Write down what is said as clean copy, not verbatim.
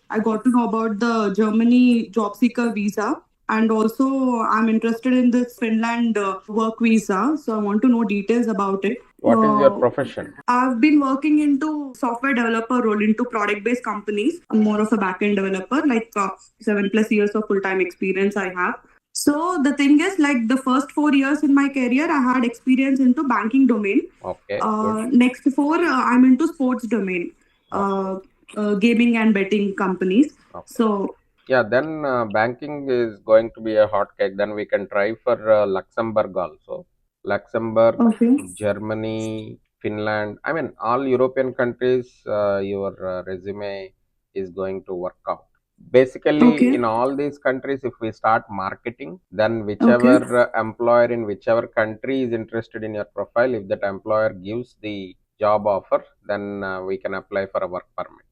I got to know about the Germany job seeker visa. And also, I'm interested in this Finland work visa. So I want to know details about it. What is your profession? I've been working into software developer role into product based companies. I'm more of a backend developer, like 7+ years of full time experience I have. So the thing is, like the first 4 years in my career, I had experience into banking domain. Okay, good. Next four, I'm into sports domain, Okay. gaming and betting companies. Okay. So Yeah, then banking is going to be a hot cake. Then we can try for Luxembourg also. Luxembourg, okay, Germany, Finland. I mean, all European countries, your resume is going to work out. Basically, okay, in all these countries, if we start marketing, then whichever okay. employer in whichever country is interested in your profile, if that employer gives the job offer, then we can apply for a work permit.